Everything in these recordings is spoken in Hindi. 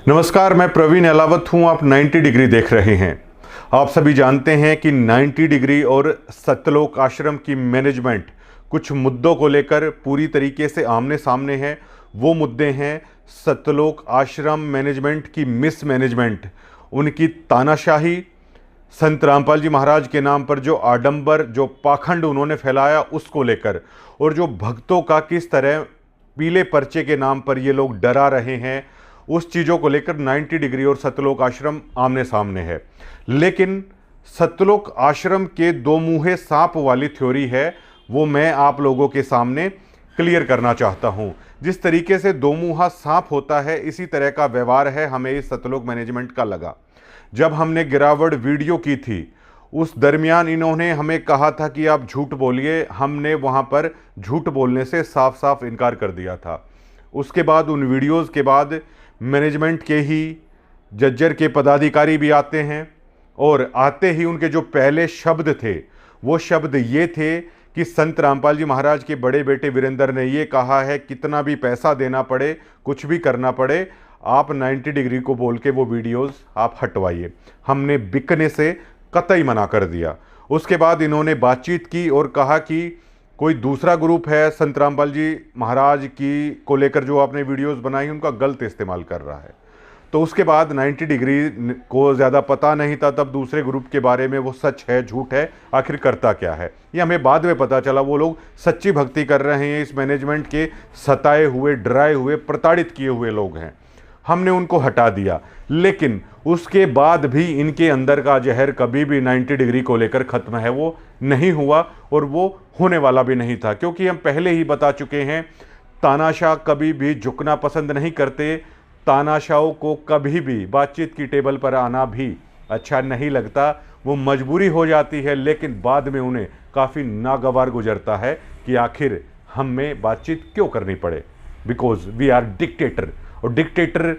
नमस्कार, मैं प्रवीण अलावत हूं। आप 90 डिग्री देख रहे हैं। आप सभी जानते हैं कि 90 डिग्री और सत्यलोक आश्रम की मैनेजमेंट कुछ मुद्दों को लेकर पूरी तरीके से आमने सामने है। वो मुद्दे हैं सत्यलोक आश्रम मैनेजमेंट की मिस मैनेजमेंट, उनकी तानाशाही, संत रामपाल जी महाराज के नाम पर जो आडंबर, जो पाखंड उन्होंने फैलाया उसको लेकर, और जो भक्तों का किस तरह पीले पर्चे के नाम पर ये लोग डरा रहे हैं, उस चीज़ों को लेकर 90 डिग्री और सत्यलोक आश्रम आमने सामने है। लेकिन सत्यलोक आश्रम के दो मुँहे सांप वाली थ्योरी है, वो मैं आप लोगों के सामने क्लियर करना चाहता हूँ। जिस तरीके से दो मुँहा सांप होता है, इसी तरह का व्यवहार है हमें इस सत्यलोक मैनेजमेंट का लगा। जब हमने गिरावट वीडियो की थी, उस दरमियान इन्होंने हमें कहा था कि आप झूठ बोलिए। हमने वहाँ पर झूठ बोलने से साफ साफ इनकार कर दिया था। उसके बाद उन वीडियोज़ के बाद मैनेजमेंट के ही जज्जर के पदाधिकारी भी आते हैं, और आते ही उनके जो पहले शब्द थे वो शब्द ये थे कि संत रामपाल जी महाराज के बड़े बेटे वीरेंद्र ने ये कहा है, कितना भी पैसा देना पड़े, कुछ भी करना पड़े, आप 90 डिग्री को बोल के वो वीडियोस आप हटवाइए। हमने बिकने से कतई मना कर दिया। उसके बाद इन्होंने बातचीत की और कहा कि कोई दूसरा ग्रुप है संत रामपाल जी महाराज की को लेकर जो आपने वीडियोस बनाई उनका गलत इस्तेमाल कर रहा है। तो उसके बाद 90 डिग्री को ज़्यादा पता नहीं था तब दूसरे ग्रुप के बारे में, वो सच है झूठ है, आखिर करता क्या है, ये हमें बाद में पता चला। वो लोग सच्ची भक्ति कर रहे हैं, इस मैनेजमेंट के सताए हुए, डराए हुए, प्रताड़ित किए हुए लोग हैं। हमने उनको हटा दिया, लेकिन उसके बाद भी इनके अंदर का जहर कभी भी 90 डिग्री को लेकर ख़त्म है वो नहीं हुआ, और वो होने वाला भी नहीं था, क्योंकि हम पहले ही बता चुके हैं तानाशाह कभी भी झुकना पसंद नहीं करते। तानाशाहों को कभी भी बातचीत की टेबल पर आना भी अच्छा नहीं लगता। वो मजबूरी हो जाती है, लेकिन बाद में उन्हें काफ़ी नागवार गुजरता है कि आखिर हमें बातचीत क्यों करनी पड़े, बिकॉज वी आर डिक्टेटर। और डिक्टेटर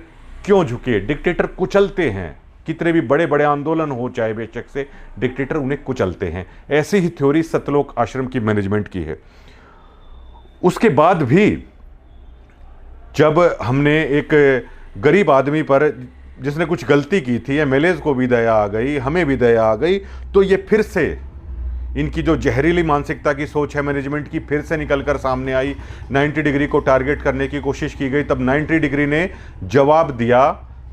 क्यों झुके? डिक्टेटर कुचलते हैं, कितने भी बड़े बड़े आंदोलन हो चाहे बेशक से, डिक्टेटर उन्हें कुचलते हैं। ऐसी ही थ्योरी सत्यलोक आश्रम की मैनेजमेंट की है। उसके बाद भी जब हमने एक गरीब आदमी पर जिसने कुछ गलती की थी, एमएलएज को भी दया आ गई, हमें भी दया आ गई, तो ये फिर से इनकी जो जहरीली मानसिकता की सोच है मैनेजमेंट की फिर से निकलकर सामने आई। 90 डिग्री को टारगेट करने की कोशिश की गई, तब 90 डिग्री ने जवाब दिया।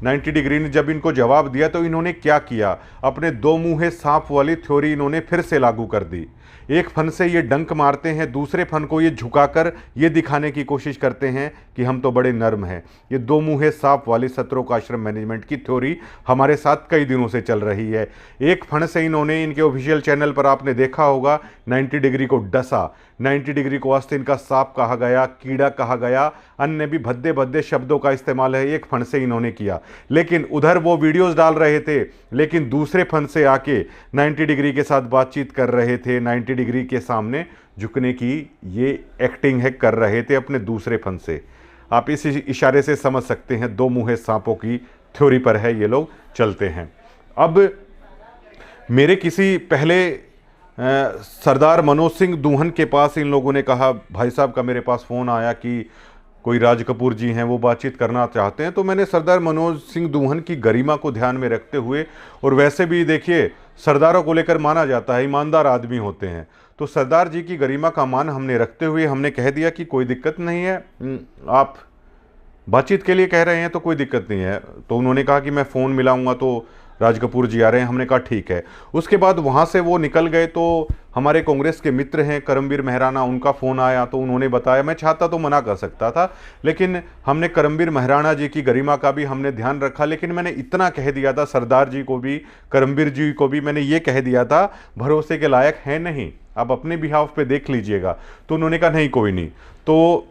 90 डिग्री ने जब इनको जवाब दिया तो इन्होंने क्या किया, अपने दो मुँहे सांप वाली थ्योरी इन्होंने फिर से लागू कर दी। एक फन से ये डंक मारते हैं, दूसरे फन को ये झुकाकर ये दिखाने की कोशिश करते हैं कि हम तो बड़े नर्म हैं। ये दो मुँहे सांप वाली सत्यलोक आश्रम मैनेजमेंट की थ्योरी हमारे साथ कई दिनों से चल रही है। एक फन से इन्होंने इनके ऑफिशियल चैनल पर आपने देखा होगा 90 डिग्री को डसा। 90 डिग्री को आस्तीन का सांप कहा गया, कीड़ा कहा गया, अन्य भी भद्दे भद्दे शब्दों का इस्तेमाल है एक फन से इन्होंने किया। लेकिन उधर वो वीडियोस डाल रहे थे, लेकिन दूसरे फन से आके 90 डिग्री के साथ बातचीत कर रहे थे, 90 डिग्री के सामने झुकने की ये एक्टिंग है कर रहे थे अपने दूसरे फन से। आप इस इशारे से समझ सकते हैं दो मुँहे सांपों की थ्योरी पर है ये लोग चलते हैं। अब मेरे किसी पहले सरदार मनोज सिंह दूहन के पास इन लोगों ने कहा, भाई साहब का मेरे पास फ़ोन आया कि कोई राज कपूर जी हैं, वो बातचीत करना चाहते हैं। तो मैंने सरदार मनोज सिंह दूहन की गरिमा को ध्यान में रखते हुए, और वैसे भी देखिए सरदारों को लेकर माना जाता है ईमानदार आदमी होते हैं, तो सरदार जी की गरिमा का मान हमने रखते हुए हमने कह दिया कि कोई दिक्कत नहीं है, आप बातचीत के लिए कह रहे हैं तो कोई दिक्कत नहीं है। तो उन्होंने कहा कि मैं फ़ोन मिलाऊंगा तो राज कपूर जी आ रहे हैं। हमने कहा ठीक है। उसके बाद वहाँ से वो निकल गए, तो हमारे कांग्रेस के मित्र हैं करमबीर मेहराना, उनका फ़ोन आया तो उन्होंने बताया। मैं चाहता तो मना कर सकता था, लेकिन हमने करमबीर मेहराना जी की गरिमा का भी हमने ध्यान रखा। लेकिन मैंने इतना कह दिया था सरदार जी को भी, करमबीर जी को भी मैंने ये कह दिया था, भरोसे के लायक है नहीं, आप अपने बिहाफ पे देख लीजिएगा। तो उन्होंने कहा नहीं कोई नहीं। तो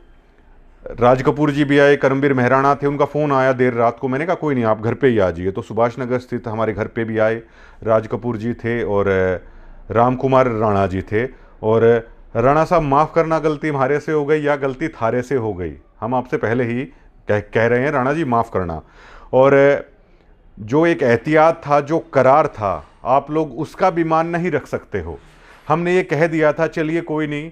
राज कपूर जी भी आए, करमबीर मेहराना थे, उनका फ़ोन आया देर रात को। मैंने कहा कोई नहीं आप घर पे ही आ जाइए। तो सुभाष नगर स्थित हमारे घर पे भी आए, राज कपूर जी थे और राम कुमार राणा जी थे। और राणा साहब माफ़ करना, गलती हमारे से हो गई या गलती थारे से हो गई, हम आपसे पहले ही कह रहे हैं, राणा जी माफ़ करना। और जो एक एहतियात था, जो करार था, आप लोग उसका भी मान नहीं रख सकते हो। हमने ये कह दिया था चलिए कोई नहीं,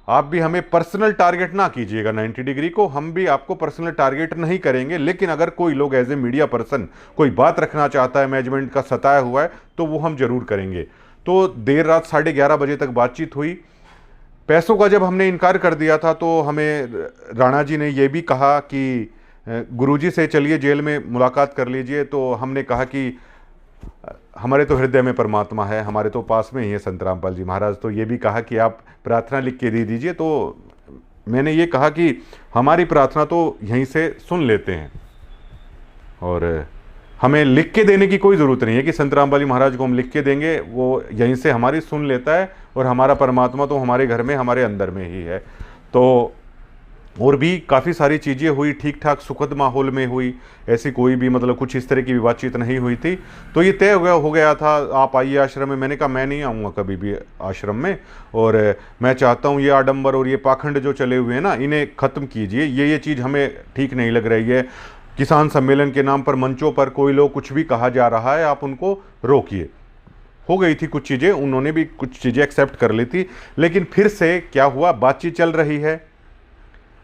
आप भी हमें पर्सनल टारगेट ना कीजिएगा 90 डिग्री को, हम भी आपको पर्सनल टारगेट नहीं करेंगे। लेकिन अगर कोई लोग एज ए मीडिया पर्सन कोई बात रखना चाहता है, मैनेजमेंट का सताया हुआ है, तो वो हम जरूर करेंगे। तो देर रात 11:30 बजे तक बातचीत हुई। पैसों का जब हमने इनकार कर दिया था तो हमें राणा जी ने यह भी कहा कि गुरुजी से चलिए जेल में मुलाकात कर लीजिए। तो हमने कहा कि हमारे तो हृदय में परमात्मा है, हमारे तो पास में ही है संत रामपाल जी महाराज। तो ये भी कहा कि आप प्रार्थना लिख के दे दीजिए। तो मैंने ये कहा कि हमारी प्रार्थना तो यहीं से सुन लेते हैं और हमें लिख के देने की कोई ज़रूरत नहीं है कि संत रामपाल जी महाराज को हम लिख के देंगे, वो यहीं से हमारी सुन लेता है और हमारा परमात्मा तो हमारे घर में, हमारे अंदर में ही है। तो और भी काफ़ी सारी चीज़ें हुई, ठीक ठाक सुखद माहौल में हुई, ऐसी कोई भी मतलब कुछ इस तरह की भी बातचीत नहीं हुई थी। तो ये तय हो गया था आप आइए आश्रम में। मैंने कहा मैं नहीं आऊँगा कभी भी आश्रम में, और मैं चाहता हूँ ये आडंबर और ये पाखंड जो चले हुए हैं ना, इन्हें ख़त्म कीजिए। ये चीज़ हमें ठीक नहीं लग रही है। किसान सम्मेलन के नाम पर मंचों पर कोई लोग कुछ भी कहा जा रहा है, आप उनको रोकिए। हो गई थी कुछ चीज़ें, उन्होंने भी कुछ चीज़ें एक्सेप्ट कर ली थी। लेकिन फिर से क्या हुआ, बातचीत चल रही है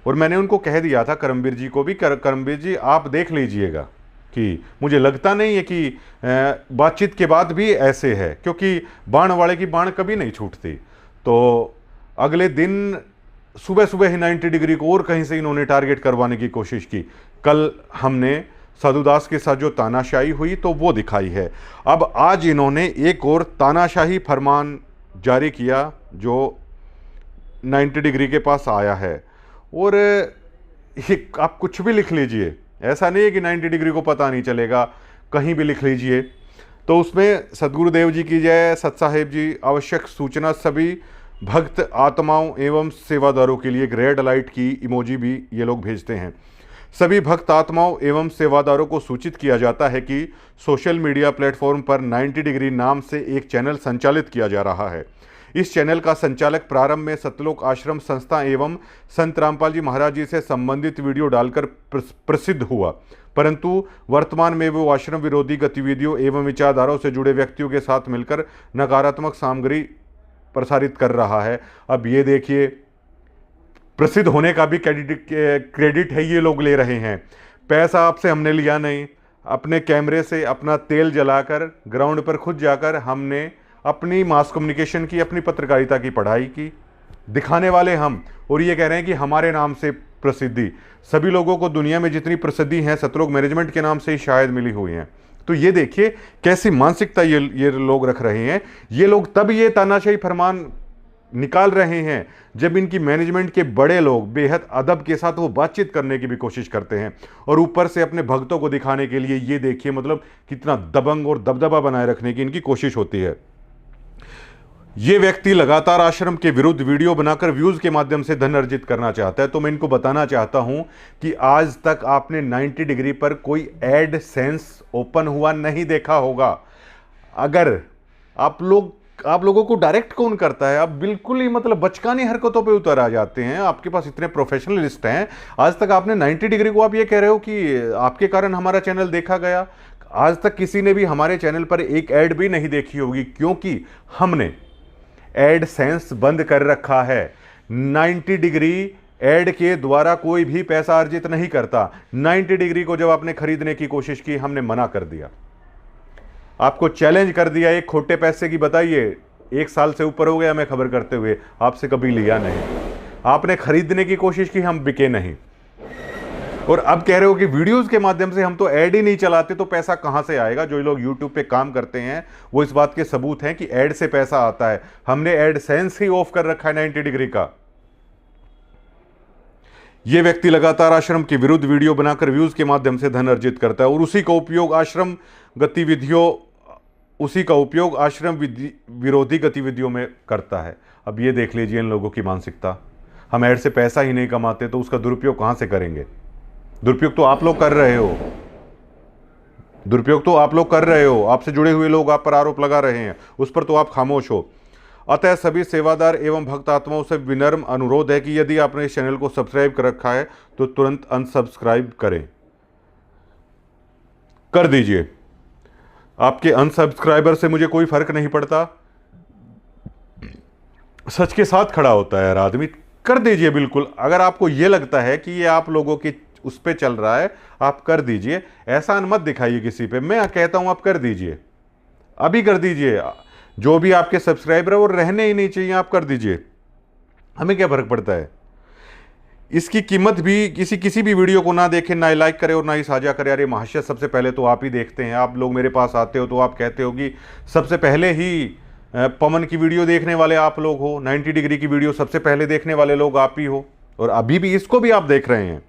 और मैंने उनको कह दिया था, करमवीर जी को भी, करमवीर जी आप देख लीजिएगा कि मुझे लगता नहीं है कि बातचीत के बाद भी ऐसे है, क्योंकि बाण वाले की बाण कभी नहीं छूटती। तो अगले दिन सुबह सुबह ही 90 डिग्री को और कहीं से इन्होंने टारगेट करवाने की कोशिश की। कल हमने साधुदास के साथ जो तानाशाही हुई तो वो दिखाई है। अब आज इन्होंने एक और तानाशाही फरमान जारी किया जो 90 डिग्री के पास आया है। और आप कुछ भी लिख लीजिए, ऐसा नहीं है कि 90 डिग्री को पता नहीं चलेगा, कहीं भी लिख लीजिए। तो उसमें सदगुरुदेव जी की जय, सत साहेब जी आवश्यक सूचना सभी भक्त आत्माओं एवं सेवादारों के लिए एक रेड लाइट की इमोजी भी ये लोग भेजते हैं। सभी भक्त आत्माओं एवं सेवादारों को सूचित किया जाता है कि सोशल मीडिया प्लेटफॉर्म पर 90 डिग्री नाम से एक चैनल संचालित किया जा रहा है। इस चैनल का संचालक प्रारंभ में सतलोक आश्रम संस्था एवं संत रामपाल जी महाराज जी से संबंधित वीडियो डालकर प्रसिद्ध हुआ, परंतु वर्तमान में वो आश्रम विरोधी गतिविधियों एवं विचारधाराओं से जुड़े व्यक्तियों के साथ मिलकर नकारात्मक सामग्री प्रसारित कर रहा है। अब ये देखिए, प्रसिद्ध होने का भी क्रेडिट है ये लोग ले रहे हैं। पैसा आपसे हमने लिया नहीं, अपने कैमरे से अपना तेल जलाकर ग्राउंड पर खुद जाकर हमने अपनी मास कम्युनिकेशन की, अपनी पत्रकारिता की पढ़ाई की। दिखाने वाले हम, और ये कह रहे हैं कि हमारे नाम से प्रसिद्धि। सभी लोगों को दुनिया में जितनी प्रसिद्धि है सतलोक मैनेजमेंट के नाम से ही शायद मिली हुई हैं। तो ये देखिए कैसी मानसिकता ये लोग रख रहे हैं। ये लोग तब ये तानाशाही फरमान निकाल रहे हैं जब इनकी मैनेजमेंट के बड़े लोग बेहद अदब के साथ वो बातचीत करने की भी कोशिश करते हैं, और ऊपर से अपने भक्तों को दिखाने के लिए ये देखिए मतलब कितना दबंग और दबदबा बनाए रखने की इनकी कोशिश होती है। ये व्यक्ति लगातार आश्रम के विरुद्ध वीडियो बनाकर व्यूज के माध्यम से धन अर्जित करना चाहता है। तो मैं इनको बताना चाहता हूं कि आज तक आपने 90 डिग्री पर कोई एड सेंस ओपन हुआ नहीं देखा होगा। अगर आप लोगों को डायरेक्ट कौन करता है, आप बिल्कुल ही मतलब बचकानी हरकतों पे उतर आ जाते हैं। आपके पास इतने प्रोफेशनलिस्ट हैं, आज तक आपने 90 डिग्री को आप ये कह रहे हो कि आपके कारण हमारा चैनल देखा गया। आज तक किसी ने भी हमारे चैनल पर एक ऐड भी नहीं देखी होगी, क्योंकि हमने एड सेंस बंद कर रखा है। 90 डिग्री एड के द्वारा कोई भी पैसा अर्जित नहीं करता। 90 डिग्री को जब आपने खरीदने की कोशिश की, हमने मना कर दिया, आपको चैलेंज कर दिया एक खोटे पैसे की। बताइए, 1 साल से ऊपर हो गया मैं खबर करते हुए, आपसे कभी लिया नहीं। आपने खरीदने की कोशिश की, हम बिके नहीं। और अब कह रहे हो कि वीडियोस के माध्यम से हम तो ऐड ही नहीं चलाते, तो पैसा कहां से आएगा। जो लोग यूट्यूब पे काम करते हैं वो इस बात के सबूत हैं कि ऐड से पैसा आता है। हमने ऐड सेंस ही ऑफ कर रखा है 90 डिग्री का। यह व्यक्ति लगातार आश्रम के विरुद्ध वीडियो बनाकर व्यूज के माध्यम से धन अर्जित करता है और उसी का उपयोग आश्रम विरोधी गतिविधियों में करता है। अब ये देख लीजिए इन लोगों की मानसिकता। हम ऐड से पैसा ही नहीं कमाते तो उसका दुरुपयोग कहां से करेंगे। दुरुपयोग तो आप लोग कर रहे हो, आपसे जुड़े हुए लोग आप पर आरोप लगा रहे हैं, उस पर तो आप खामोश हो। अतः सभी सेवादार एवं भक्त आत्माओं से विनम्र अनुरोध है कि यदि आपने इस चैनल को सब्सक्राइब कर रखा है तो तुरंत अनसब्सक्राइब कर दीजिए। आपके अनसब्सक्राइबर से मुझे कोई फर्क नहीं पड़ता। सच के साथ खड़ा होता है यार आदमी, कर दीजिए बिल्कुल। अगर आपको ये लगता है कि ये आप लोगों की उस पे चल रहा है, आप कर दीजिए, एहसान मत दिखाइए किसी पे। मैं कहता हूं आप कर दीजिए, अभी कर दीजिए। जो भी आपके सब्सक्राइबर है वो रहने ही नहीं चाहिए, आप कर दीजिए, हमें क्या फर्क पड़ता है। इसकी कीमत भी किसी भी वीडियो को ना देखें, ना लाइक करें और ना ही साझा करें। अरे महाशय, सबसे पहले तो आप ही देखते हैं। आप लोग मेरे पास आते हो तो आप कहते हो कि सबसे पहले ही पवन की वीडियो देखने वाले आप लोग हो, 90 डिग्री की वीडियो सबसे पहले देखने वाले लोग आप ही हो, और अभी भी इसको भी आप देख रहे हैं।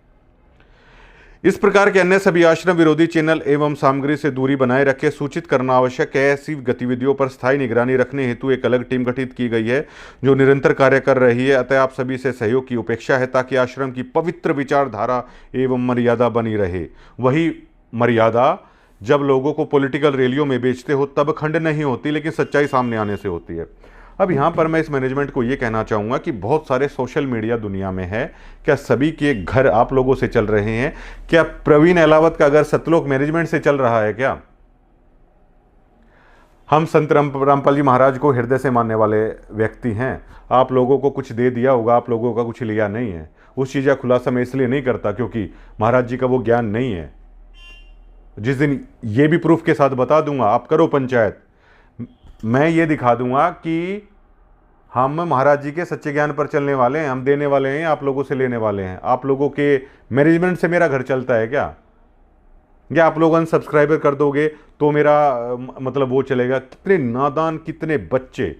इस प्रकार के अन्य सभी आश्रम विरोधी चैनल एवं सामग्री से दूरी बनाए रखे सूचित करना आवश्यक है। ऐसी गतिविधियों पर स्थायी निगरानी रखने हेतु एक अलग टीम गठित की गई है जो निरंतर कार्य कर रही है। अतः आप सभी से सहयोग की अपेक्षा है ताकि आश्रम की पवित्र विचारधारा एवं मर्यादा बनी रहे। वही मर्यादा जब लोगों को पॉलिटिकल रैलियों में बेचते हो तब खंड नहीं होती, लेकिन सच्चाई सामने आने से होती है। अब यहाँ पर मैं इस मैनेजमेंट को ये कहना चाहूँगा कि बहुत सारे सोशल मीडिया दुनिया में है, क्या सभी के घर आप लोगों से चल रहे हैं? क्या प्रवीण अहलावत का अगर सतलोक मैनेजमेंट से चल रहा है क्या? हम संत रामपाल जी महाराज को हृदय से मानने वाले व्यक्ति हैं। आप लोगों को कुछ दे दिया होगा, आप लोगों का कुछ लिया नहीं है। उस चीज़ का खुलासा मैं इसलिए नहीं करता क्योंकि महाराज जी का वो ज्ञान नहीं है। जिस दिन ये भी प्रूफ के साथ बता दूंगा, आप करो पंचायत, मैं ये दिखा दूंगा कि हम महाराज जी के सच्चे ज्ञान पर चलने वाले हैं, हम देने वाले हैं, आप लोगों से लेने वाले हैं। आप लोगों के मैनेजमेंट से मेरा घर चलता है क्या? या आप लोग अनसब्सक्राइबर कर दोगे तो मेरा मतलब वो चलेगा? कितने नादान, कितने बच्चे,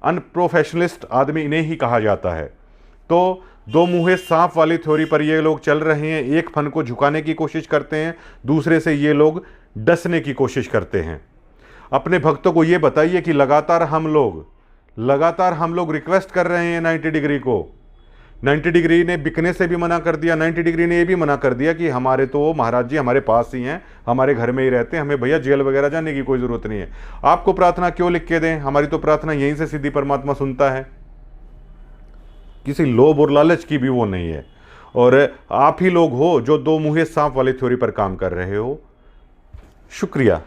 अनप्रोफेशनलिस्ट आदमी इन्हें ही कहा जाता है। तो दो मुँहे सांप वाली थ्योरी पर ये लोग चल रहे हैं। एक फन को झुकाने की कोशिश करते हैं, दूसरे से ये लोग डसने की कोशिश करते हैं। अपने भक्तों को ये बताइए कि लगातार हम लोग रिक्वेस्ट कर रहे हैं 90 डिग्री को। 90 डिग्री ने बिकने से भी मना कर दिया, 90 डिग्री ने ये भी मना कर दिया कि हमारे तो महाराज जी हमारे पास ही हैं, हमारे घर में ही रहते हैं, हमें भैया जेल वगैरह जाने की कोई ज़रूरत नहीं है। आपको प्रार्थना क्यों लिख के दें? हमारी तो प्रार्थना यहीं से सीधी परमात्मा सुनता है। किसी लोभ और लालच की भी वो नहीं है। और आप ही लोग हो जो दो मुँहे सांप वाली थ्योरी पर काम कर रहे हो। शुक्रिया।